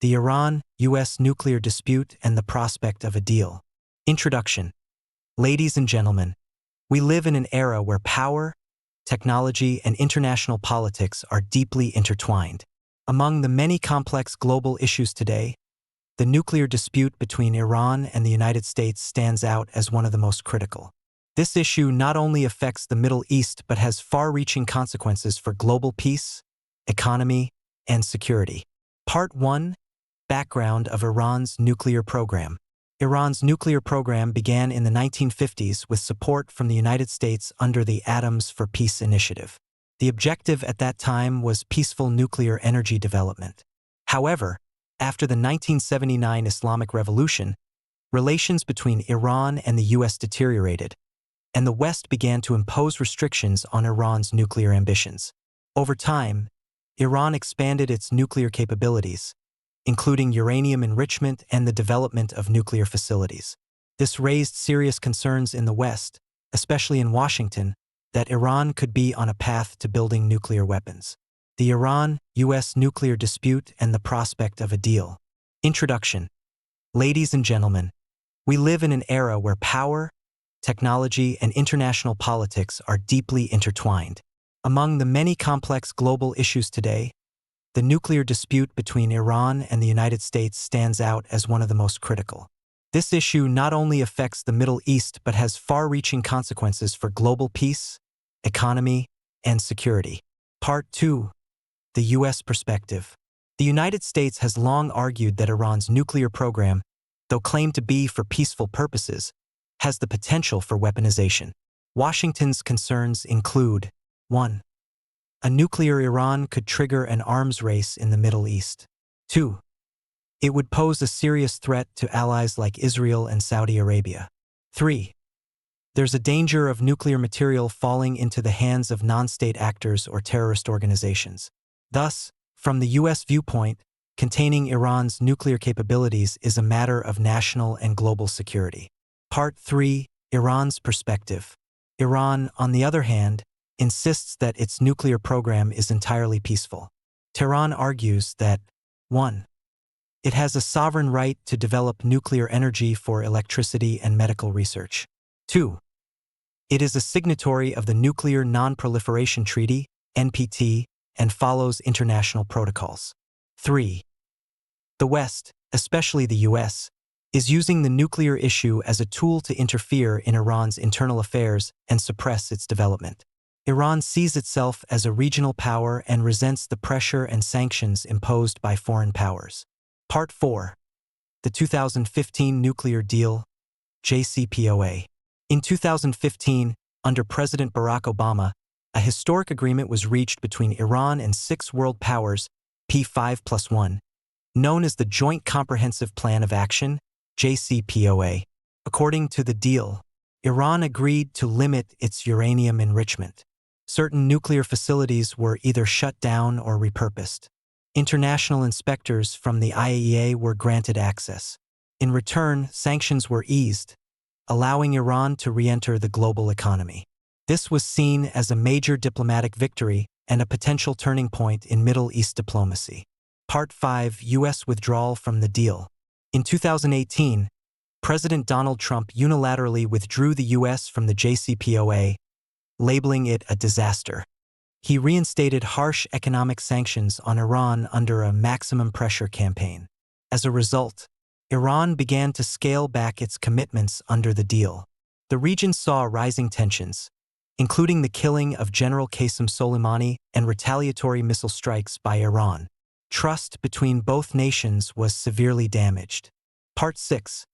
The Iran-US nuclear dispute and the prospect of a deal. Introduction. Ladies and gentlemen, we live in an era where power, technology, and international politics are deeply intertwined. Among the many complex global issues today, the nuclear dispute between Iran and the United States stands out as one of the most critical. This issue not only affects the Middle East but has far-reaching consequences for global peace, economy, and security. Part 1. Background of Iran's nuclear program. Iran's nuclear program began in the 1950s with support from the United States under the Atoms for Peace initiative. The objective at that time was peaceful nuclear energy development. However, after the 1979 Islamic Revolution, relations between Iran and the U.S. deteriorated, and the West began to impose restrictions on Iran's nuclear ambitions. Over time, Iran expanded its nuclear capabilities, including uranium enrichment and the development of nuclear facilities. This raised serious concerns in the West, especially in Washington, that Iran could be on a path to building nuclear weapons. The Iran-US nuclear dispute and the prospect of a deal. Introduction. Ladies and gentlemen, we live in an era where power, technology, and international politics are deeply intertwined. Among the many complex global issues today, the nuclear dispute between Iran and the United States stands out as one of the most critical. This issue not only affects the Middle East but has far-reaching consequences for global peace, economy, and security. Part 2. The U.S. perspective. The United States has long argued that Iran's nuclear program, though claimed to be for peaceful purposes, has the potential for weaponization. Washington's concerns include: 1. A nuclear Iran could trigger an arms race in the Middle East. 2. It would pose a serious threat to allies like Israel and Saudi Arabia. 3. There's a danger of nuclear material falling into the hands of non-state actors or terrorist organizations. Thus, from the U.S. viewpoint, containing Iran's nuclear capabilities is a matter of national and global security. Part 3. Iran's perspective. Iran, on the other hand, insists that its nuclear program is entirely peaceful. Tehran argues that: 1. It has a sovereign right to develop nuclear energy for electricity and medical research. 2. It is a signatory of the Nuclear Non-Proliferation Treaty, NPT, and follows international protocols. 3. The West, especially the U.S., is using the nuclear issue as a tool to interfere in Iran's internal affairs and suppress its development. Iran sees itself as a regional power and resents the pressure and sanctions imposed by foreign powers. Part 4. The 2015 Nuclear Deal, JCPOA. In 2015, under President Barack Obama, a historic agreement was reached between Iran and 6 world powers, P5+1, known as the Joint Comprehensive Plan of Action, JCPOA. According to the deal, Iran agreed to limit its uranium enrichment. Certain nuclear facilities were either shut down or repurposed. International inspectors from the IAEA were granted access. In return, sanctions were eased, allowing Iran to re-enter the global economy. This was seen as a major diplomatic victory and a potential turning point in Middle East diplomacy. Part 5. U.S. withdrawal from the deal. In 2018, President Donald Trump unilaterally withdrew the U.S. from the JCPOA, labeling it a disaster. He reinstated harsh economic sanctions on Iran under a maximum pressure campaign. As a result, Iran began to scale back its commitments under the deal. The region saw rising tensions, including the killing of General Qasem Soleimani and retaliatory missile strikes by Iran. Trust between both nations was severely damaged. Part 6.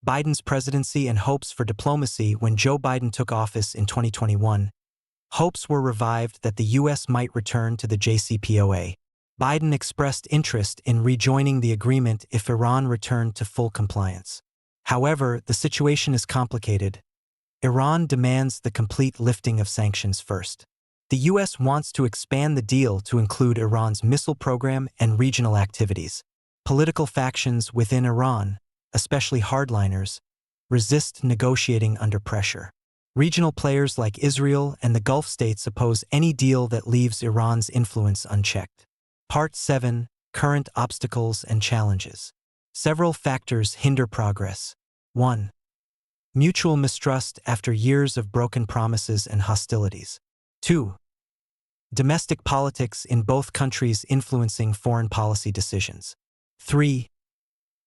Biden's presidency and hopes for diplomacy. When Joe Biden took office in 2021, hopes were revived that the U.S. might return to the JCPOA. Biden expressed interest in rejoining the agreement if Iran returned to full compliance. However, the situation is complicated. Iran demands the complete lifting of sanctions first. The U.S. wants to expand the deal to include Iran's missile program and regional activities. Political factions within Iran, especially hardliners, resist negotiating under pressure. Regional players like Israel and the Gulf states oppose any deal that leaves Iran's influence unchecked. Part 7. current obstacles and challenges. Several factors hinder progress. 1. Mutual mistrust after years of broken promises and hostilities. 2. Domestic politics in both countries influencing foreign policy decisions. 3.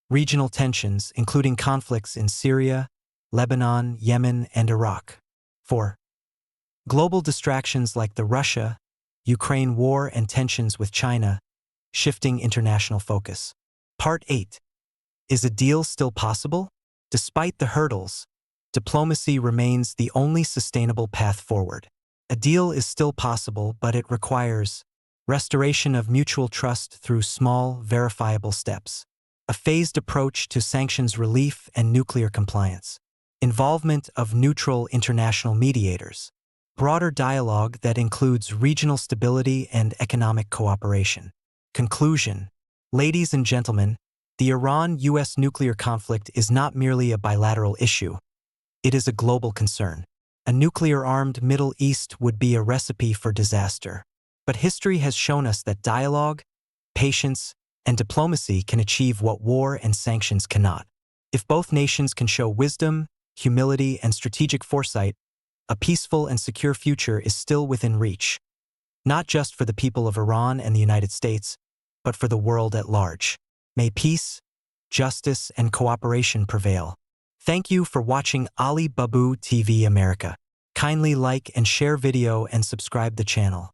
Regional tensions, including conflicts in Syria, Lebanon, Yemen, and Iraq. 4. Global distractions like the Russia-Ukraine war and tensions with China, shifting international focus. Part 8. Is a deal still possible? Despite the hurdles, diplomacy remains the only sustainable path forward. A deal is still possible, but it requires restoration of mutual trust through small, verifiable steps, a phased approach to sanctions relief and nuclear compliance, involvement of neutral international mediators, broader dialogue that includes regional stability and economic cooperation. Conclusion. Ladies and gentlemen, the Iran-US nuclear conflict is not merely a bilateral issue. It is a global concern. A nuclear-armed Middle East would be a recipe for disaster. But history has shown us that dialogue, patience, and diplomacy can achieve what war and sanctions cannot. If both nations can show wisdom, humility, and strategic foresight, a peaceful and secure future is still within reach, not just for the people of Iran and the United States, but for the world at large. May peace, justice, and cooperation prevail. Thank you for watching Babu TV America. Kindly like and share video and subscribe the channel.